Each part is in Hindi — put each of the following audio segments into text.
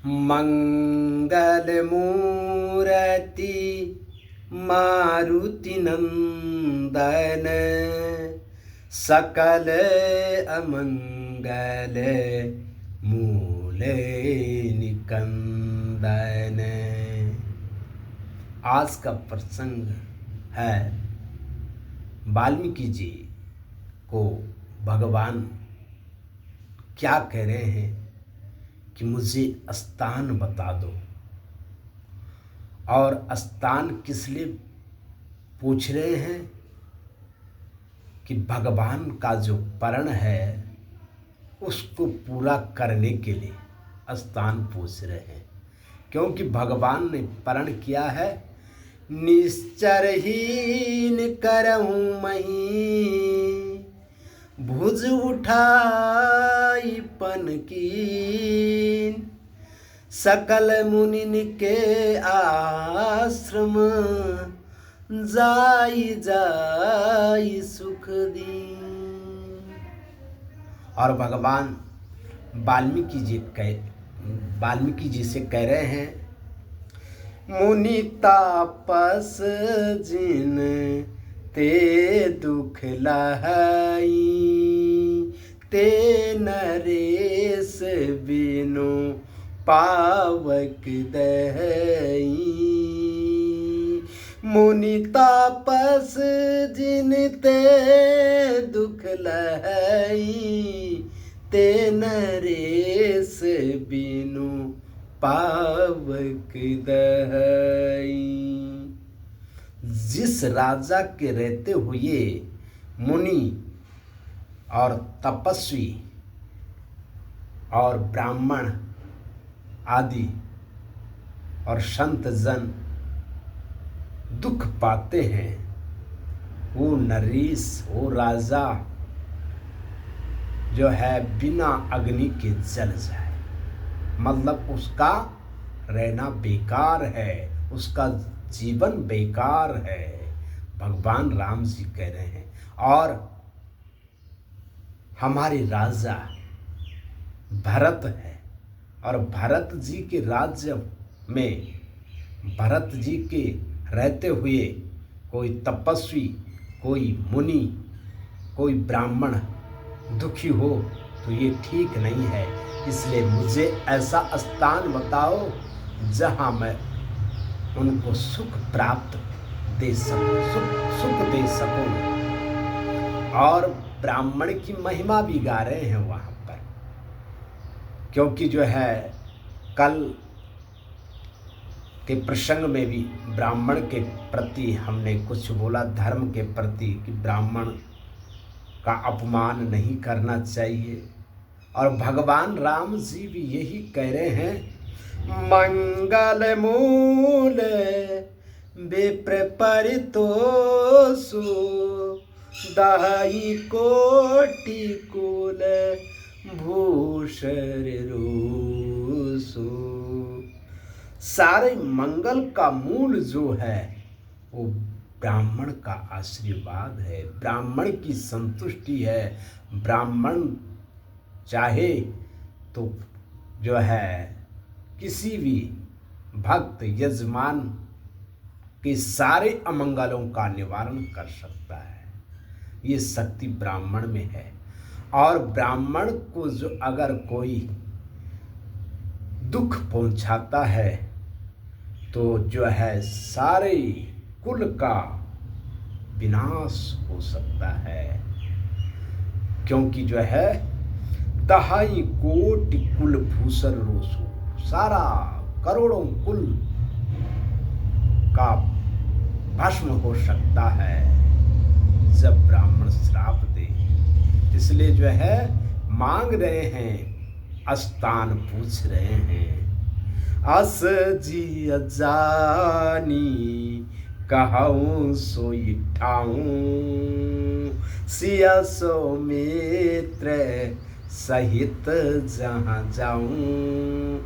मंगल मूर्ति मारुति नंदन, सकल अमंगल मूल निकंदन। आज का प्रसंग है वाल्मीकि जी को भगवान क्या कह रहे हैं कि मुझे स्थान बता दो, और स्थान किस लिए पूछ रहे हैं कि भगवान का जो प्रण है उसको पूरा करने के लिए स्थान पूछ रहे हैं। क्योंकि भगवान ने प्रण किया है, निश्चरहीन करहूँ मही, भुज उठाई पन कीन, सकल मुनिन के आश्रम, जाई जाई सुख दीन। और भगवान वाल्मीकि जी से कह रहे हैं, मुनि तापस जिन ते दुख लहाई, ते नरेश बिनु पावक दहई। मुनि तापस जिन ते दुख लहाई, ते नरेश बिनु पावक दहई। जिस राजा के रहते हुए मुनि और तपस्वी और ब्राह्मण आदि और संत जन दुख पाते हैं, वो नरेश, वो राजा जो है बिना अग्नि के जल जाए, मतलब उसका रहना बेकार है, उसका जीवन बेकार है। भगवान राम जी कह रहे हैं। और हमारे राजा भरत है, और भरत जी के राज्य में भरत जी के रहते हुए कोई तपस्वी, कोई मुनि, कोई ब्राह्मण दुखी हो तो ये ठीक नहीं है। इसलिए मुझे ऐसा स्थान बताओ जहाँ मैं उनको सुख प्राप्त दे सकूं, सुख दे सकूं। और ब्राह्मण की महिमा भी गा रहे हैं वहाँ पर, क्योंकि जो है कल के प्रसंग में भी ब्राह्मण के प्रति हमने कुछ बोला, धर्म के प्रति, कि ब्राह्मण का अपमान नहीं करना चाहिए। और भगवान राम जी भी यही कह रहे हैं, मंगल मूल विप्र परितोषु, दाई कोटि कुल भूषर रोसु। सारे मंगल का मूल जो है वो ब्राह्मण का आशीर्वाद है, ब्राह्मण की संतुष्टि है। ब्राह्मण चाहे तो जो है किसी भी भक्त यजमान के सारे अमंगलों का निवारण कर सकता है। ये शक्ति ब्राह्मण में है। और ब्राह्मण को जो अगर कोई दुख पहुंचाता है तो जो है सारे कुल का विनाश हो सकता है। क्योंकि जो है दहाई कोटि कुल भूषण रोसु, सारा करोड़ों कुल का भस्म हो सकता है जब ब्राह्मण श्राप दे। इसलिए जो है मांग रहे हैं, स्थान पूछ रहे हैं। अस जी जानी कहूँ सोई ठाऊं, सिया सो मित्र सहित जहाँ जाऊं।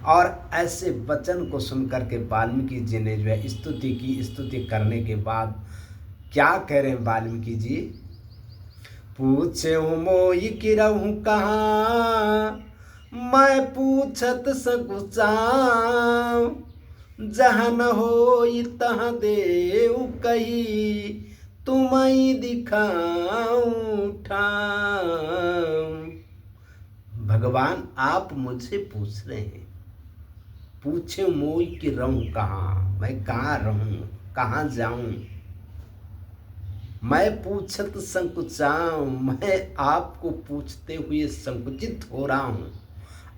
और ऐसे वचन को सुनकर के वाल्मीकि जी ने जो है स्तुति की। स्तुति करने के बाद क्या कह रहे हैं वाल्मीकि जी, पूछे मोई कि रहूं कहाँ, मैं पूछत सकुचाऊं, जहाँ न होई तहाँ देव कही, तुम्हें दिखाऊं ठाम। भगवान आप मुझसे पूछ रहे हैं, पूछे मोई कि रहूं कहाँ, मैं कहाँ रहूं, कहाँ जाऊं। मैं पूछत संकुचाऊं, मैं आपको पूछते हुए संकुचित हो रहा हूं।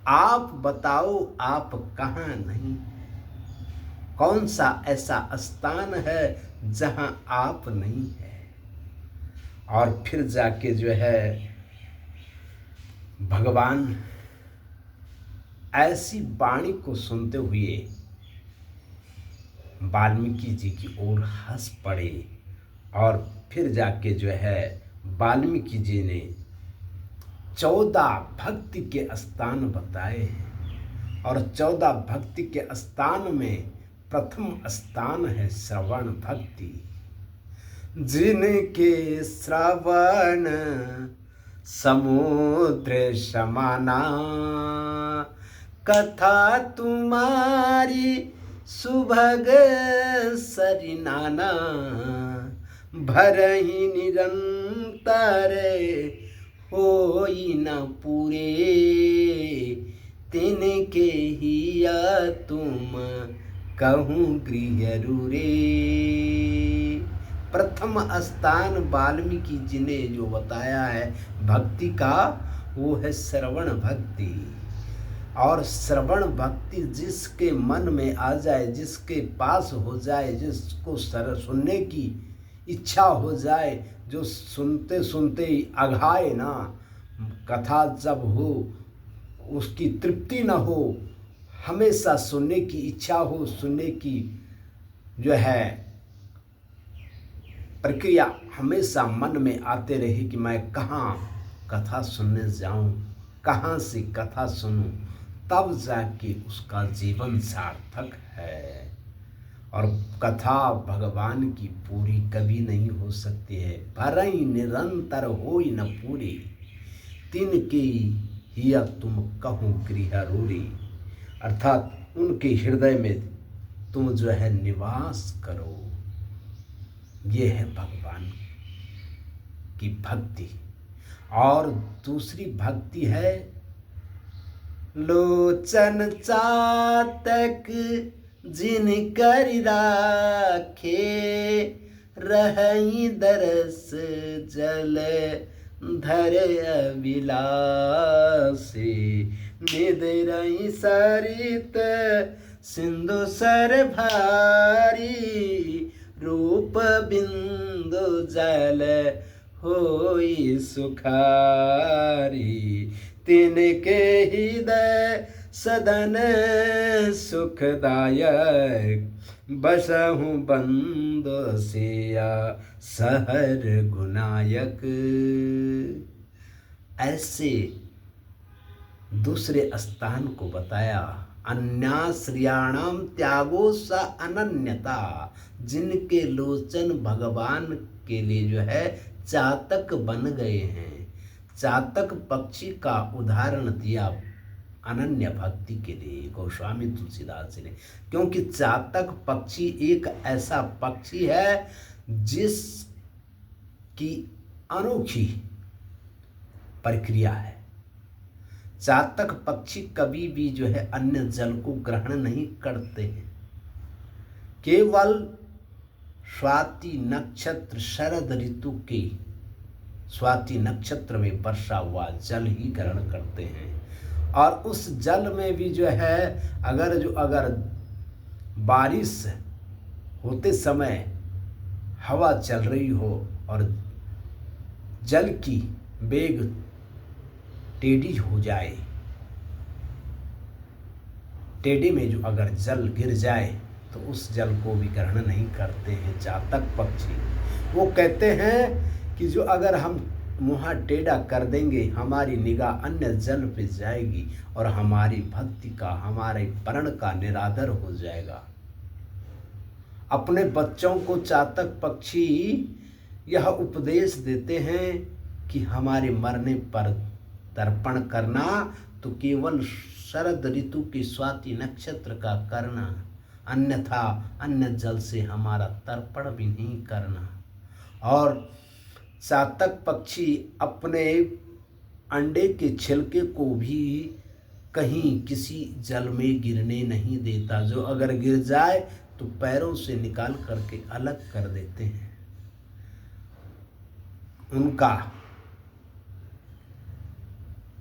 आप बताओ आप कहाँ नहीं, कौन सा ऐसा स्थान है जहां आप नहीं है। और फिर जाके जो है भगवान ऐसी वाणी को सुनते हुए वाल्मीकि जी की ओर हंस पड़े। और फिर जाके जो है वाल्मीकि जी ने 14 भक्ति के स्थान बताए हैं। और 14 भक्ति के स्थान में प्रथम स्थान है श्रवण भक्ति। जिनके श्रवण समुद्र समाना, कथा तुम्हारी सुभग सरिनाना। भरहि निरंतर होई न पूरे, तिनके हिया तुम कहूँ गृह रूरे। प्रथम स्थान वाल्मीकि जी ने जो बताया है भक्ति का, वो है श्रवण भक्ति। और श्रवण भक्ति जिसके मन में आ जाए, जिसके पास हो जाए, जिसको सुनने की इच्छा हो जाए, जो सुनते सुनते ही अघाए ना, कथा जब हो उसकी तृप्ति न हो, हमेशा सुनने की इच्छा हो, सुनने की जो है प्रक्रिया हमेशा मन में आते रहे कि मैं कहाँ कथा सुनने जाऊं, कहाँ से कथा सुनूं, तब जाके उसका जीवन सार्थक है। और कथा भगवान की पूरी कभी नहीं हो सकती है। भरई निरंतर होई न पूरी, तिनके हिया तुम कहूँ गृह रूरी। अर्थात उनके हृदय में तुम जो है निवास करो। ये है भगवान की भक्ति। और दूसरी भक्ति है लोचन चातक जिन कर राखे, रहई दरस जल धर अभिलाषी। निदरई सरित सिंधु सर भारी, रूप बिंदु जल होई सुखारी। तिनके हृदय सदन सुखदायक, बसहु बंदो सिया सहर गुनायक। ऐसे दूसरे स्थान को बताया। अन्याश्रियाणाम त्यागो स अनन्यता, जिनके लोचन भगवान के लिए जो है चातक बन गए हैं। चातक पक्षी का उदाहरण दिया अनन्य भक्ति के लिए गोस्वामी तुलसीदास जी ने। क्योंकि चातक पक्षी एक ऐसा पक्षी है जिसकी अनोखी प्रक्रिया है। चातक पक्षी कभी भी जो है अन्य जल को ग्रहण नहीं करते हैं। केवल स्वाति नक्षत्र शरद ऋतु के स्वाति नक्षत्र में वर्षा हुआ जल ही ग्रहण करते हैं। और उस जल में भी जो है अगर बारिश होते समय हवा चल रही हो और जल की वेग टेढ़ी हो जाए, टेढ़े में जो अगर जल गिर जाए तो उस जल को भी ग्रहण नहीं करते हैं चातक पक्षी। वो कहते हैं कि जो अगर हम मुँह टेढ़ा कर देंगे, हमारी निगाह अन्य जल पे जाएगी और हमारी भक्ति का, हमारे प्रण का निरादर हो जाएगा। अपने बच्चों को चातक पक्षी यह उपदेश देते हैं कि हमारे मरने पर तर्पण करना तो केवल शरद ऋतु के स्वाति नक्षत्र का करना, अन्यथा अन्य जल से हमारा तर्पण भी नहीं करना। और चातक पक्षी अपने अंडे के छिलके को भी कहीं किसी जल में गिरने नहीं देता, जो अगर गिर जाए तो पैरों से निकाल करके अलग कर देते हैं। उनका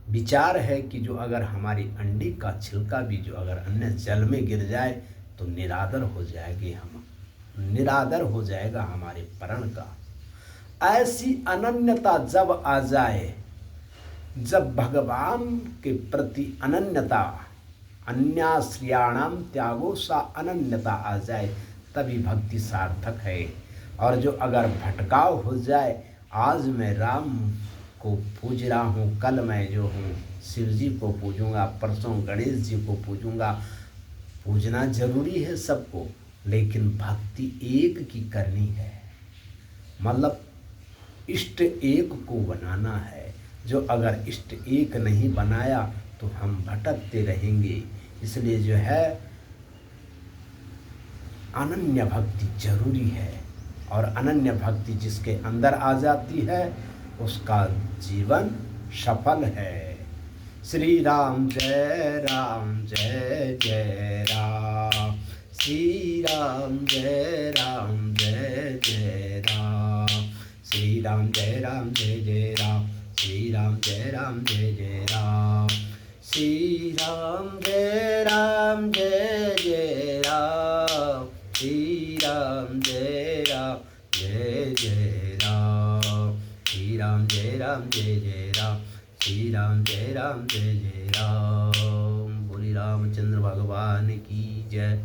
विचार है कि जो अगर हमारी अंडे का छिलका भी जो अगर अन्य जल में गिर जाए तो निरादर हो जाएगी, हम निरादर हो जाएगा हमारे प्राण का। ऐसी अनन्यता जब आ जाए, जब भगवान के प्रति अनन्यता, अन्याश्रयाणाम त्यागो सा अनन्यता आ जाए, तभी भक्ति सार्थक है। और जो अगर भटकाव हो जाए, आज मैं राम को पूज रहा हूँ, कल मैं जो हूँ शिव जी को पूजूंगा, परसों गणेश जी को पूजूंगा। पूजना जरूरी है सबको, लेकिन भक्ति एक की करनी है, मतलब इष्ट एक को बनाना है। जो अगर इष्ट एक नहीं बनाया तो हम भटकते रहेंगे। इसलिए जो है अनन्य भक्ति जरूरी है, और अनन्य भक्ति जिसके अंदर आ जाती है उसका जीवन सफल है। श्री राम जय राम जय जय राम, श्री राम जय राम जय जय राम, श्री राम जय राम जय जय राम, श्री राम जय राम जय जय राम, श्री राम जय राम जय जय राम, श्री राम जय राम जय जय राम, श्री राम जय राम जय जय राम, श्री राम जय राम जय जय राम। बोली रामचंद्र भगवान की जय।